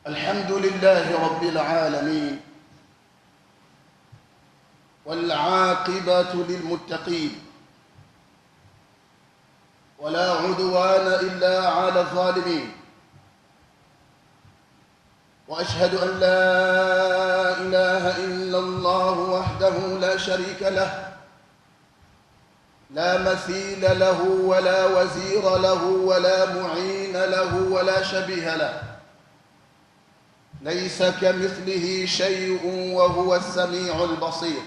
الحمد لله رب العالمين والعاقبة للمتقين ولا عدوان إلا على الظالمين وأشهد أن لا إله إلا الله وحده لا شريك له لا مثيل له ولا وزير له ولا معين له ولا شبيه له ليس كمثله شيء وهو السميع البصير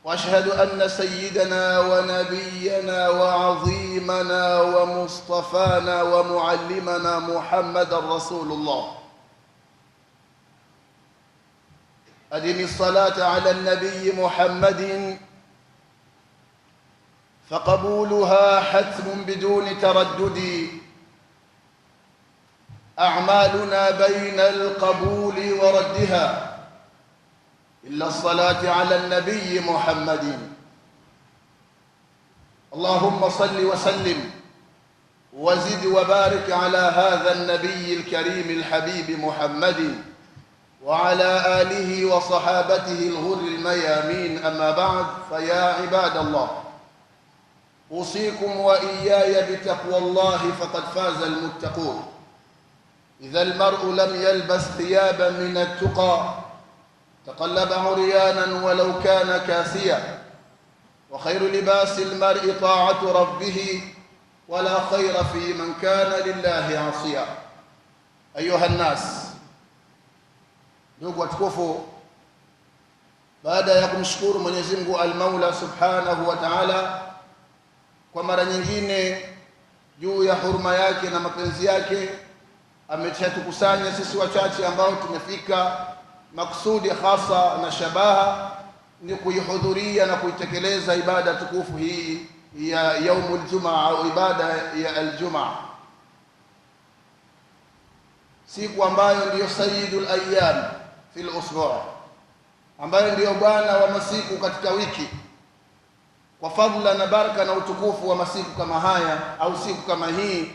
وأشهد أن سيدنا ونبينا وعظيمنا ومصطفانا ومعلمنا محمد رسول الله أدم الصلاة على النبي محمد فقبولها حتم بدون تردد أعمالنا بين القبول وردها إلا الصلاة على النبي محمد اللهم صل وسلم وزد وبارك على هذا النبي الكريم الحبيب محمد وعلى آله وصحابته الغر الميامين أما بعد فيا عباد الله أوصيكم وإياي بتقوى الله فقد فاز المتقون إذا المرء لم يلبس ثيابا من التقى تقلب عريانا ولو كان كاسيا وخير لباس المرء طاعة ربه ولا خير في من كان لله عصيا أيها الناس ndugu watukufu, baada ya kumshukuru Mwenyezi Mungu al-Maula Subhanahu wa Ta'ala kwa mara nyingine juu ya huruma yake na mapenzi yake, ametukusanya sisi wachache ambao tumefika maksudi hasa na shabaha ni kuihudhuria na kuitekeleza ibada tukufu hii ya yaumul jumaa au ibada ya aljumaa, siku ambayo ndiyo sayyidul ayyam fil usbu', ambayo ndiyo bwana wa masiku katika wiki. Kwa fadhila na baraka na utukufu wa masiku kama haya au siku kama hii,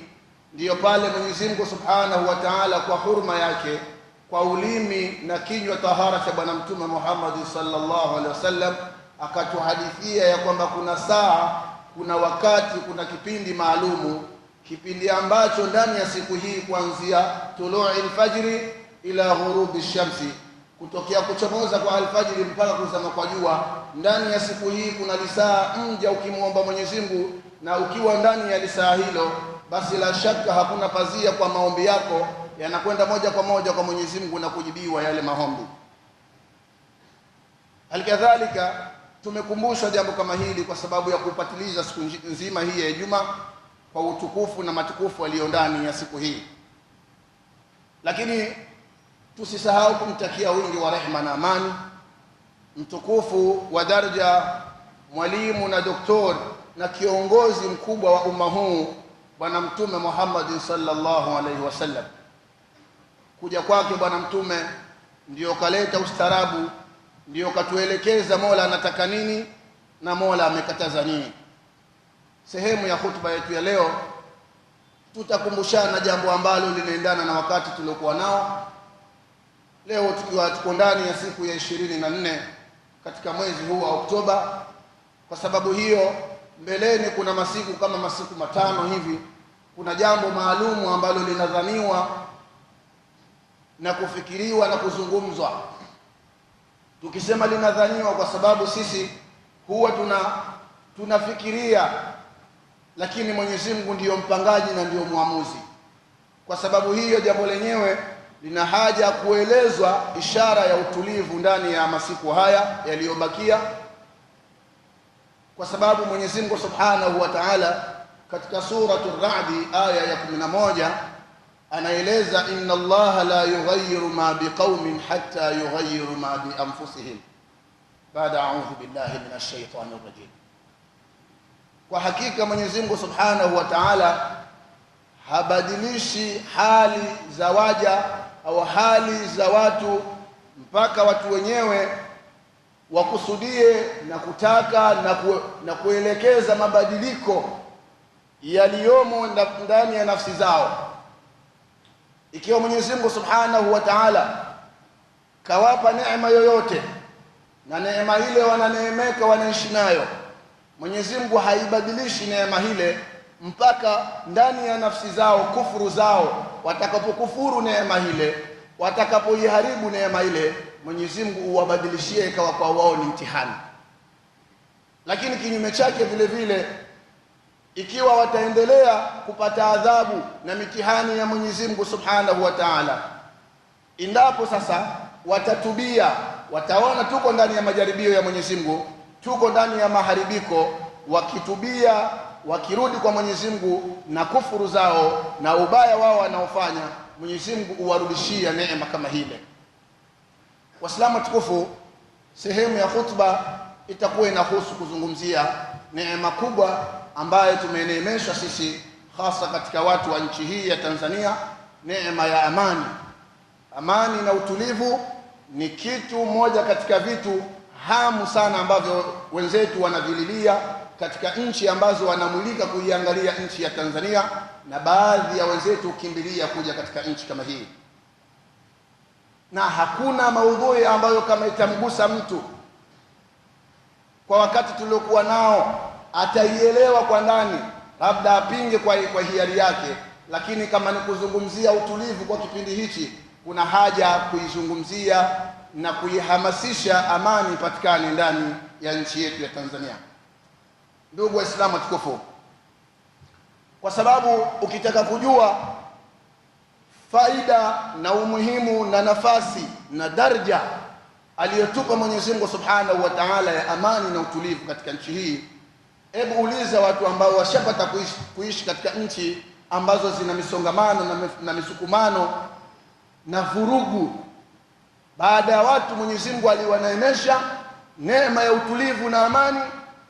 ndiyo pale Mwenyezi Mungu Subhanahu wa Ta'ala kwa huruma yake, kwa ulimi na kinywa tahara cha bwana mtume Muhammad sallallahu alaihi wasallam akatuhadithia ya kwamba kuna saa, kuna wakati, kuna kipindi maalumu, kipindi ambacho ndani ya siku hii kuanzia tulu'il fajri ila ghurubi shamsi, kutokea kuchomoza kwa alfajiri mpaka kuzama kwa jua, ndani ya siku hii kuna lisaa mja ukimwomba Mwenyezi Mungu, na ukiwa ndani ya lisaa hilo basi la shaka hakuna pazia kwa maombi yako, yanakwenda moja kwa moja kwa Mwenyezi Mungu na kujibiwa yale maombi. Halikadhalika tumekumbushwa jambo kama hili kwa sababu ya kupatiliza siku nzima hii ya Ijumaa kwa utukufu na matukufu yaliyo ndani ya siku hii, lakini tusisahau kumtakia wingi wa rehema na amani mtukufu wa daraja, mwalimu na doktor na kiongozi mkubwa wa umma huu, bwana mtume Muhammad sallallahu alaihi wasallam. Kuja kwake bwana mtume ndio kaleta ustarabu, ndio katuelekeza Mola anataka nini na Mola amekataza nini. Sehemu ya hutuba yetu ya leo tutakumbushana jambo ambalo linaendana na wakati tuliokuwa nao leo, tukiwa tuko ndani ya siku ya 24 katika mwezi huu wa Oktoba. Kwa sababu hiyo, mbeleni kuna masiku kama masiku matano hivi, kuna jambo maalumu ambalo linadhaniwa na kufikiriwa na kuzungumzwa. Tukisema linadhaniwa kwa sababu sisi huwa tunafikiria, lakini Mwenyezi Mungu ndiyo mpangaji na ndiyo muamuzi. Kwa sababu hiyo jambo lenyewe lina haja kuelezwa ishara ya utulivu ndani ya masiku haya yaliyobakia, kwa sababu Mwenyezi Mungu Subhanahu wa Ta'ala katika suratul Ra'd aya ya 11 anaeleza, inna Allaha la yughayyiru ma biqaumin hatta yughayyiru ma bi anfusihim baada a'udhu billahi minash shaitanir rajim. Kwa hakika Mwenyezi Mungu Subhanahu wa Ta'ala habadilishi hali za waja au hali za watu mpaka watu wenyewe wakusudie na kutaka na kuelekeza mabadiliko yaliyomo ndani ya nafsi zao. Ikiwa Mwenyezi Mungu Subhanahu wa Ta'ala kawapa neema yoyote na neema ile wananeemeka wanaishi nayo, Mwenyezi Mungu haibadilishi neema ile mpaka ndani ya nafsi zao, kufuru zao, watakapokufuru neema ile, watakapoiharibu neema ile, Mwenyezi Mungu huwabadilishie ikawa kwa wao ni mtihani. Lakini kinyume chake vile vile, ikiwa wataendelea kupata adhabu na mitihani ya Mwenyezi Mungu Subhanahu wa Ta'ala, endapo sasa watatubia, wataona tuko ndani ya majaribio ya Mwenyezi Mungu, tuko ndani ya maharibiko, wakitubia, wakirudi kwa Mwenyezi Mungu na kufuru zao na ubaya wao wanaofanya, Mwenyezi Mungu huwarudishia neema kama hile. Waislamu tukufu, sehemu ya khutba itakuwa inahusu kuzungumzia neema kubwa ambayo tumeneemeshwa sisi, hasa katika watu wa nchi hii ya Tanzania, neema ya amani. Amani na utulivu ni kitu moja katika vitu hamu sana ambavyo wenzetu wanavililia katika nchi ambazo wanamulika kuiangalia nchi ya Tanzania, na baadhi ya wenzetu kimbilia kuja katika nchi kama hii. Na hakuna maudhui ambayo kama itamgusa mtu kwa wakati tuliokuwa nao ataielewa kwa ndani, labda apinge kwa hiari yake, lakini kama ni kuzungumzia utulivu kwa kipindi hichi, kuna haja kuizungumzia na kuihamasisha amani ipatikane ndani ya nchi yetu ya Tanzania. Ndugu Waislamu watukufu, kwa sababu ukitaka kujua faida na umuhimu na nafasi na daraja aliyotupa Mwenyezi Mungu Subhanahu wa Ta'ala ya amani na utulivu katika nchi hii, hebu uliza watu ambao washapata kuishi katika nchi ambazo zina misongamano na misukumano na vurugu. Baada ya watu Mwenyezi Mungu aliwaneemesha neema ya utulivu na amani,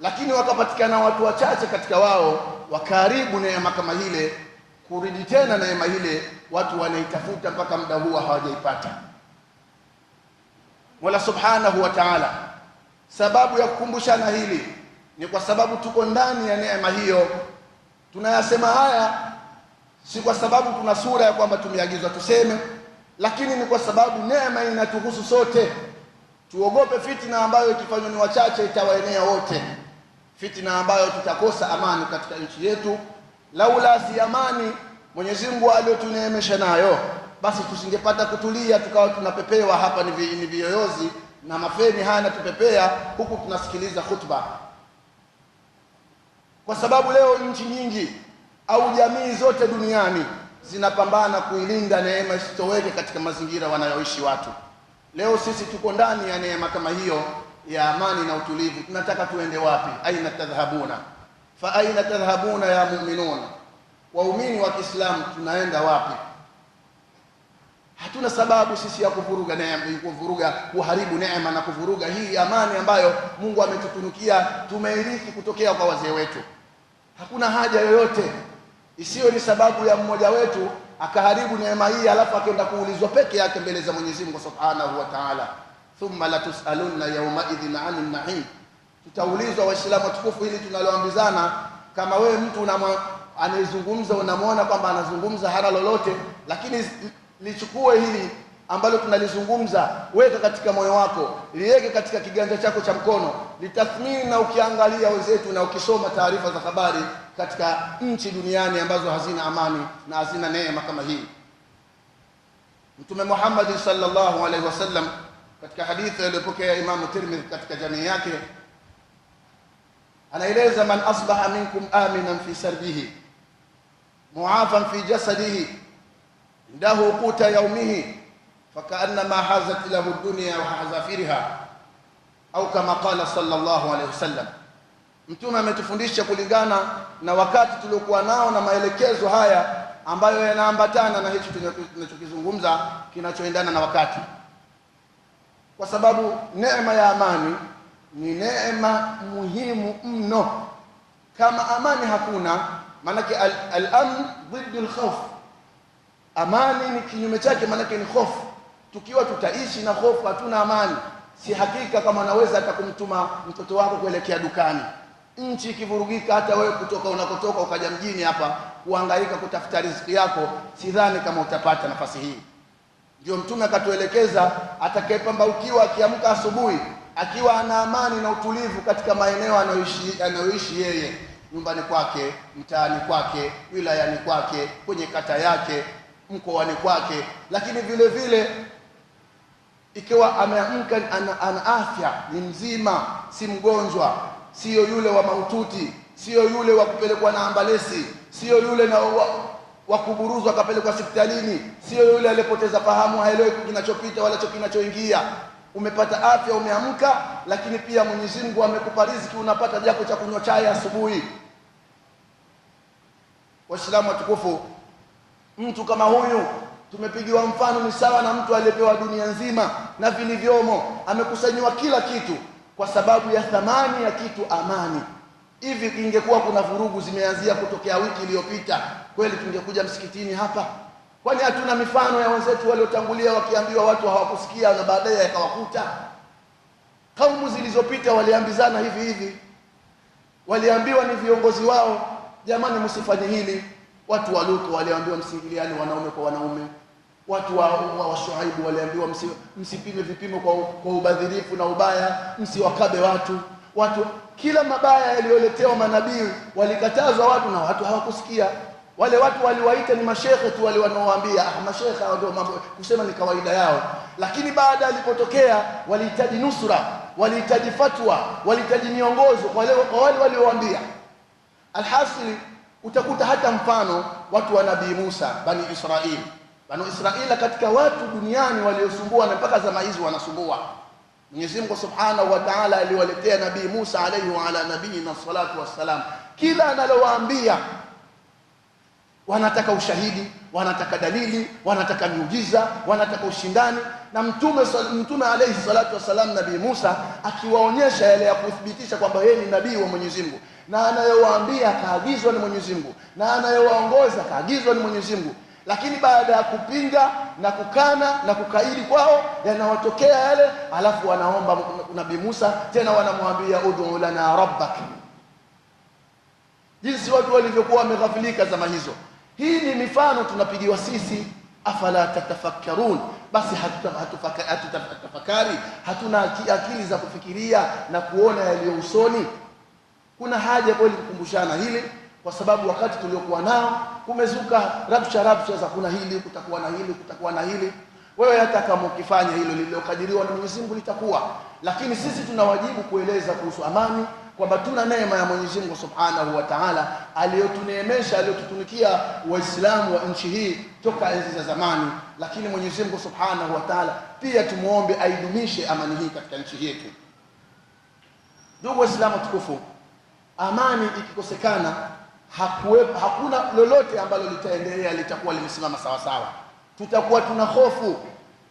lakini wakapatikana watu wachache katika wao wakaribu neema kama hile, kurudi tena neema hile watu wanaitafuta mpaka muda huu hawajaipata. Mola Subhanahu wa Ta'ala, sababu ya kukumbushana hili ni kwa sababu tuko ndani ya neema hiyo. Tunayasema haya si kwa sababu tuna sura ya kwamba tumeagizwa tuseme, lakini ni kwa sababu neema inatuhusu sote. Tuogope fitina ambayo ikifanywa ni wachache itawaenea wote, fitina ambayo tutakosa amani katika nchi yetu. Laula si amani Mwenyezi Mungu aliyotuneemesha nayo, basi tusingepata kutulia tukawa tunapepewa hapa ni viyoyozi na mafeni hana tupepea huku tunasikiliza khutba. Kwa sababu leo nchi nyingi au jamii zote duniani zinapambana kuilinda neema isitoweke katika mazingira wanayoishi watu. Leo sisi tuko ndani ya neema kama hiyo ya amani na utulivu. Tunataka tuende wapi? Aina tadhhabuna fa aina tadhhabuna ya mu'minun, waumini wa Kiislamu tunaenda wapi? Hatuna sababu sisi ya kuvuruga neema, kuharibu neema na kuvuruga hii amani ambayo Mungu ametutunukia, tumeirithi kutokea kwa wazee wetu. Hakuna haja yoyote, isiyo ni sababu ya mmoja wetu akaharibu neema hii alafu akaenda kuulizwa peke yake mbele za Mwenyezi Mungu Subhanahu wa Ta'ala. Thumma la tusaluna yawma idhin 'anil na'im, tutaulizwa. Waislamu tukufu, hili tunaloambizana, kama wewe mtu anayezungumza unamwona kwamba anazungumza hana lolote, lakini lichukue hili ambalo tunalizungumza, weka katika moyo wako, liweke katika kiganja chako cha mkono, litathmini. Na ukiangalia wenzetu na ukisoma taarifa za habari katika nchi duniani ambazo hazina amani na hazina neema kama hii, Mtume Muhammad sallallahu alaihi wasallam katika hadithi iliyopokea Imam Tirmidhi katika jamii yake anaeleza, man asbaha minkum aminan fi sarbihi muafan fi jasadihi indahu quta yawmihi fakaannama hazat lahu dunya wa hazafiriha, au kama qala sallallahu alaihi wasallam. Mtume ametufundisha kulingana na wakati tuliokuwa nao na maelekezo haya ambayo yanaambatana na hicho tunachokizungumza kinachoendana na wakati, kwa sababu neema ya amani ni neema muhimu mno. Kama amani hakuna, maanake al-amn dhiddu al-khawf, amani ni kinyume chake, maanake ni hofu. Tukiwa tutaishi na hofu, hatuna amani, si hakika kama unaweza hata kumtuma mtoto wako kuelekea dukani. Nchi ikivurugika, hata wewe kutoka unakotoka ukaja mjini hapa kuhangaika kutafuta riziki yako, sidhani kama utapata nafasi hii. Ndio Mtume akatuelekeza atakayepambaukiwa akiamka asubuhi akiwa ana amani na utulivu katika maeneo anayoishi yeye, nyumbani kwake, mtaani kwake, wilayani kwake, kwenye kata yake, mkoani kwake, lakini vile vile ikiwa ameamka ana afya, ni mzima, si mgonjwa, sio yule wa maututi, sio yule wa kupelekwa na ambalesi, sio yule na wa kuburuzwa akapelekwa hospitalini, sio yule aliyepoteza fahamu, haelewi kinachopita wala kinachoingia. Umepata afya, umeamka, lakini pia Mwenyezi Mungu amekupa riziki, unapata japo cha kunywa chai asubuhi. Waislamu watukufu, mtu kama huyu tumepigiwa mfano ni sawa na mtu aliyepewa dunia nzima na vilivyomo, amekusanyiwa kila kitu kwa sababu ya thamani ya kitu, amani. Hivi ingekuwa kuna vurugu zimeanzia kutokea wiki iliyopita, kweli tungekuja msikitini hapa? Kwani hatuna mifano ya wenzetu waliotangulia wakiambiwa watu hawakusikia na baadaye yakawakuta? Kaumu zilizopita waliambizana hivi hivi, waliambiwa ni viongozi wao, jamani msifanye hili. Watu wa Lutu waliambiwa msiingiliane wanaume kwa wanaume. Watu wa Shuaibu waliambiwa msipime vipimo kwa ubadhirifu na ubaya, msiwakabe watu. Kila mabaya yaliyoletewa manabii walikatazwa watu na watu hawakusikia. Wale watu waliwaita ni mashekhe tu, wale wanaowaambia mashekhe hao ndio mambo kusema ni kawaida yao. Lakini baada alipotokea walihitaji nusura, walihitaji fatwa, walihitaji miongozo kwa wale waliowaambia. Alhasili utakuta hata mfano watu wa Nabii Musa, Bani Israeli katika watu duniani waliosumbua na mpaka zama hizi wanasumbua. Mwenyezi Mungu Subhanahu wa Ta'ala aliwaletea Nabii Musa alayhi wa ala nabiyina salatu wassalam, kila analowaambia wanataka ushahidi, wanataka dalili, wanataka miujiza, wanataka ushindani. Na mtume alayhi salatu wassalam, Nabii Musa akiwaonyesha yale ya kuthibitisha kwamba yeye ni nabii wa Mwenyezi Mungu, na anayowaambia kaagizwa ni Mwenyezi Mungu, na anayowaongoza kaagizwa ni Mwenyezi Mungu. Lakini baada ya kupinga na kukana na kukaidi kwao, yanawatokea yale, alafu wanaomba Nabii Musa tena, wanamwambia ud'u lana rabbak. Jinsi watu walivyokuwa wameghafilika zama hizo. Hii ni mifano tunapigiwa sisi. Afala tatafakkarun, basi hatutafakari, hatuna akili za kufikiria na kuona yaliyo usoni. Kuna haja kweli kukumbushana hili, kwa sababu wakati tuliokuwa nao kumezuka rabsha za kuna hili, kutakuwa na hili. Wewe hata kama ukifanya hilo lililokadiriwa na Mwenyezi Mungu litakuwa, lakini sisi tuna wajibu kueleza kuhusu amani, kwamba tuna neema ya Mwenyezi Mungu Subhanahu wa Ta'ala aliyotuneemesha, aliyotutunikia Waislamu wa nchi hii toka enzi za zamani. Lakini Mwenyezi Mungu Subhanahu wa Ta'ala pia tumuombe aidumishe amani hii katika nchi yetu. Ndugu Waislamu tukufu, amani ikikosekana hakuna lolote ambalo litaendelea litakuwa limesimama sawa sawa. Tutakuwa tuna hofu,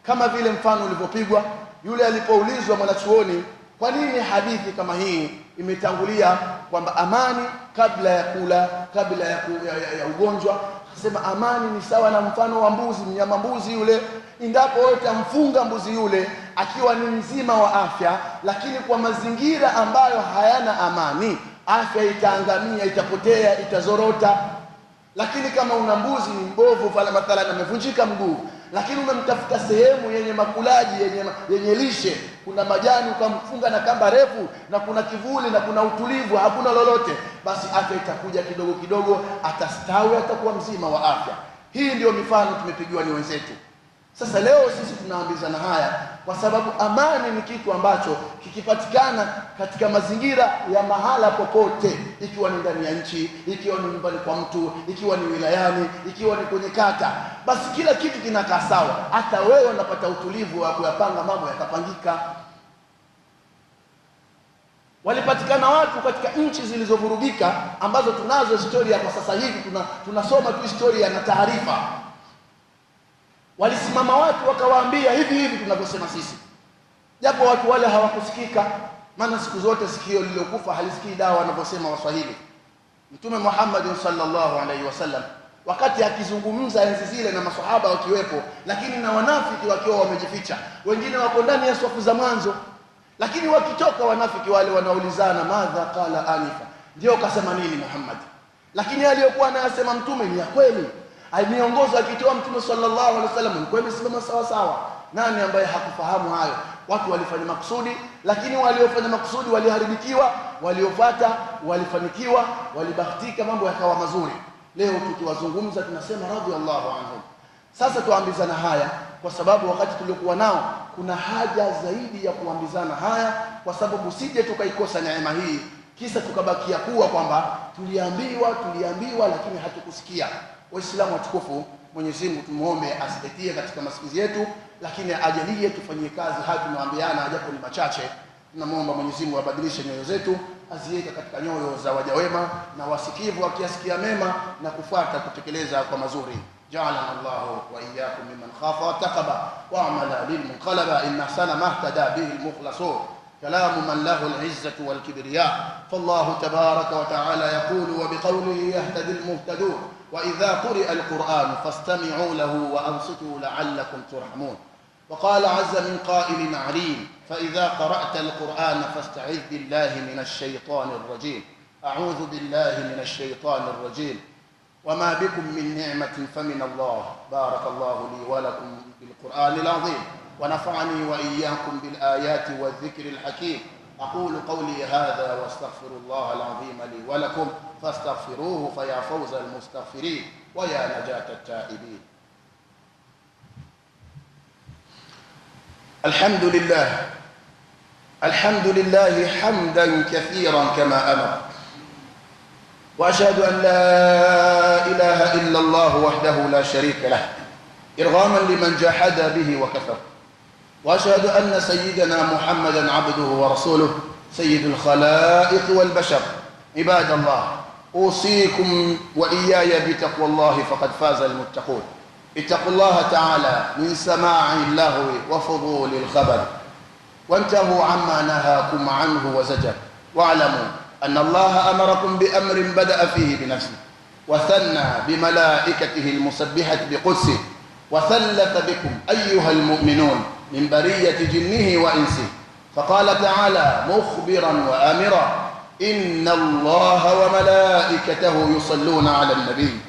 kama vile mfano ulivyopigwa yule alipoulizwa mwanachuoni, kwa nini hadithi kama hii imetangulia kwamba amani kabla ya kula, kabla ya ugonjwa? Akasema amani ni sawa na mfano wa mbuzi, mnyama mbuzi yule, endapo utamfunga mbuzi yule akiwa ni mzima wa afya, lakini kwa mazingira ambayo hayana amani, afya itaangamia, itapotea, itazorota. Lakini kama una mbuzi mbovu pale mathalan amevunjika mguu, lakini umemtafuta sehemu yenye makulaji, yenye lishe, kuna majani, ukamfunga na kamba refu, na kuna kivuli na kuna utulivu, hakuna lolote, basi afya itakuja kidogo kidogo, atastawi, atakuwa mzima wa afya. Hii ndio mifano tumepigiwa ni wenzetu. Sasa leo sisi tunaambizana haya kwa sababu amani ni kitu ambacho kikipatikana katika mazingira ya mahala popote, ikiwa ni ndani ya nchi, ikiwa ni nyumbani kwa mtu, ikiwa ni wilayani, ikiwa ni kwenye kata, basi kila kitu kinakaa sawa. Hata wewe unapata utulivu wa kuyapanga mambo yakapangika. Walipatikana watu katika nchi zilizovurugika ambazo tunazo historia kwa sasa hivi, tunasoma tu historia na taarifa. Walisimama watu wakawaambia hivi tunavyosema sisi, japo watu wale hawakusikika, maana siku zote sikio lililokufa halisikii dawa wanavyosema Waswahili. Mtume Muhammad sallallahu alaihi wasallam wakati akizungumza enzi zile na maswahaba wakiwepo, lakini na wanafiki wakiwa wamejificha, wengine wako ndani ya swafu za mwanzo, lakini wakitoka wanafiki wale wanaulizana madha qala anifa, ndio kasema nini Muhammad, lakini aliyokuwa anasema mtume ni ya kweli. Aliongoza akitoa mtume sallallahu alaihi wasallam, kweli simama sawa sawa. Nani ambaye hakufahamu hayo? Watu walifanya makusudi, lakini waliofanya makusudi waliharibikiwa, waliofuata walifanikiwa, walibahatika, mambo yakawa mazuri. Leo tukiwazungumza tunasema radhiallahu anhum. Sasa tuambizana haya kwa sababu wakati tuliokuwa nao kuna haja zaidi ya kuambizana haya, kwa sababu sije tukaikosa neema hii kisa tukabakia kuwa kwamba tuliambiwa lakini hatukusikia. Waislamu watukufu, Mwenyezi Mungu tumuombe asipetie katika masikizi yetu, lakini ajalie tufanyie kazi haya tunaambiana, japo ni machache. Tunamuomba Mwenyezi Mungu abadilishe nyoyo zetu, aziweke katika nyoyo za waja wema na wasikivu, wakiasikia mema na kufuata kutekeleza kwa mazuri. جعلنا الله وإياكم ممن خاف واتقب وعمل للمنقلب إن أحسن ما اهتدى به المخلصون. كلام من له العزة والكبرياء، فالله تبارك وتعالى يقول وبقوله يهتدي المهتدون. وإذا قرئ القرآن فاستمعوا له وأنصتوا لعلكم ترحمون. وقال عز من قائل عليم فإذا قرأت القرآن فاستعذ بالله من الشيطان الرجيم. أعوذ بالله من الشيطان الرجيم. وما بكم من نعمة فمن الله. بارك الله لي ولكم بالقرآن العظيم، ونفعني وإياكم بالآيات والذكر الحكيم. أقول قولي هذا واستغفر الله العظيم لي ولكم فاستغفروه فيا فوز المستغفرين ويا نجاة التائبين. الحمد لله حمدا كثيرا كما أمر، وأشهد أن لا إله إلا الله وحده لا شريك له إرغاما لمن جحد به وكفر، وأشهد أن سيدنا محمدا عبده ورسوله سيد الخلائق والبشر. عباد الله، أوصيكم وإياي بتقوى الله فقد فاز المتقون. اتقوا الله تعالى من سماع اللغو وفضول الخبر، وانتهوا عما نهاكم عنه وزجر. واعلموا أن الله أمركم بأمر بدأ فيه بنفسه، وثنى بملائكته المسبحة بقدسه، وثلث بكم أيها المؤمنون من برية جنه وإنسه، فقال تعالى مخبرا وآمرا إن الله وملائكته يصلون على النبي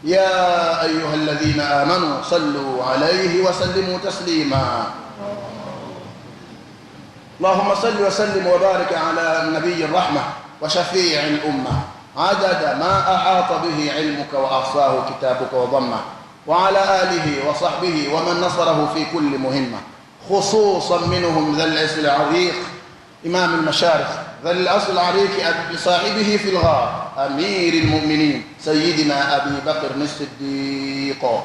يا أيها الذين آمنوا صلوا عليه وسلموا تسليما. اللهم صل وسلم وبارك على نبي الرحمة وشفيع الأمة عدد ما أحاط به علمك وأحصاه كتابك وضمه، وعلى آله وصحبه ومن نصره في كل مهمة، خصوصا منهم ذا الأصل العريق إمام المشارق، ذا الأصل العريق بصاحبه في الغار أمير المؤمنين سيدنا أبي بكر الصديق،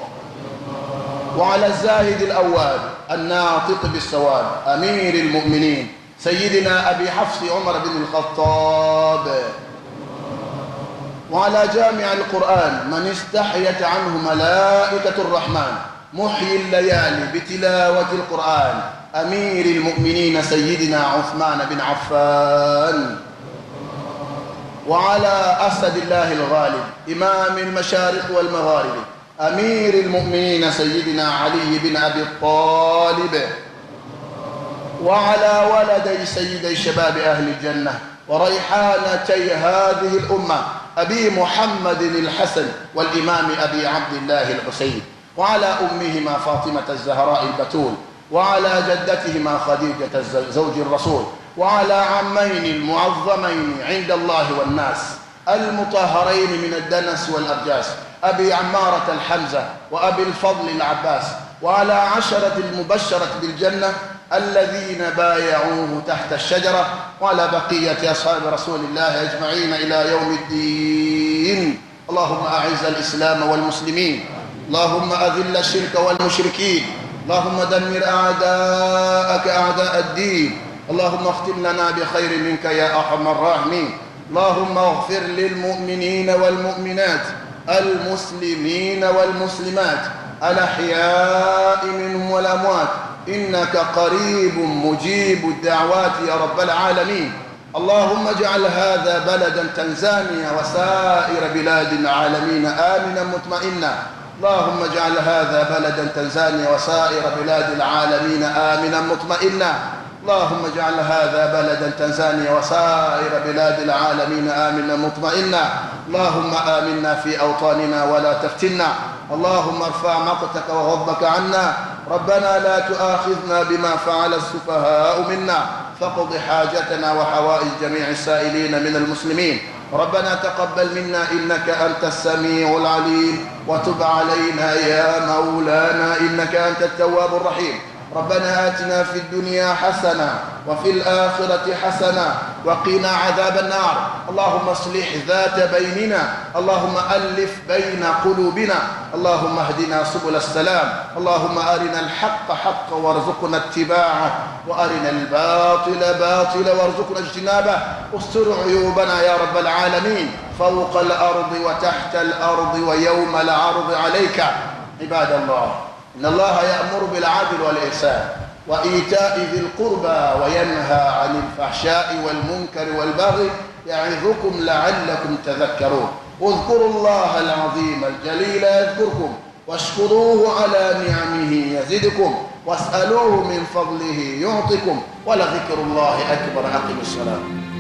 وعلى الزاهد الأول الناطق بالصواب أمير المؤمنين سيدنا أبي حفص عمر بن الخطاب، وعلى جامع القرآن من استحيت عنه ملائكة الرحمن محيي الليالي بتلاوة القرآن أمير المؤمنين سيدنا عثمان بن عفان، وعلى أسد الله الغالب إمام المشارق والمغارب أمير المؤمنين سيدنا علي بن أبي طالب، وعلى ولدي سيدي شباب أهل الجنة وريحانتي هذه الأمة أبي محمد الحسن والإمام أبي عبد الله الحسين، وعلى أمهما فاطمة الزهراء البتول، وعلى جدتهما خديجة زوج الرسول، وعلى عمين المعظمين عند الله والناس المطهرين من الدنس والأرجاس أبي عمارة الحمزة وأبي الفضل العباس، وعلى عشرة المبشرة بالجنة الذين بايعوه تحت الشجرة، وعلى بقية أصحاب رسول الله أجمعين إلى يوم الدين. اللهم أعز الإسلام والمسلمين، اللهم أذل الشرك والمشركين، اللهم دمر أعداءك أعداء الدين، اللهم اختم لنا بخير منك يا أرحم الراحمين. اللهم اغفر للمؤمنين والمؤمنات المسلمين والمسلمات الأحياء منهم والأموات إنك قريب مجيب الدعوات يا رب العالمين. اللهم اجعل هذا بلدا تنزانيا وسائر بلاد العالمين آمنا مطمئنا. اللهم اجعل هذا بلدا تنزانيا وسائر بلاد العالمين آمنا مطمئنا. اللهم اجعل هذا بلدا تنزانيا وسائر بلاد العالمين آمنا مطمئنا. اللهم آمنا في أوطاننا ولا تفتنا. اللهم ارفع مقتك وغضبك عنا. ربنا لا تؤاخذنا بما فعل السفهاء منا. فاقض حاجتنا وحوائج جميع السائلين من المسلمين. ربنا تقبل منا إنك أنت السميع العليم، وتب علينا يا مولانا إنك أنت التواب الرحيم. ربنا آتنا في الدنيا حسنة وفي الآخرة حسنة وقنا عذاب النار. اللهم اصلح ذات بيننا. اللهم ألف بين قلوبنا. اللهم اهدنا سبل السلام. اللهم أرنا الحق حقا وارزقنا اتباعه، وأرنا الباطل باطلا وارزقنا اجتنابه. استر عيوبنا يا رب العالمين فوق الأرض وتحت الأرض ويوم العرض عليك. عباد الله، إن الله يأمر بالعدل والإحسان وإيتاء ذي القربى وينهى عن الفحشاء والمنكر والبغي يعظكم لعلكم تذكرون. اذكروا الله العظيم الجليل يذكركم، واشكروه على نعمه يزدكم، واسألوه من فضله يعطكم، ولذكر الله أكبر. أقم الصلاة.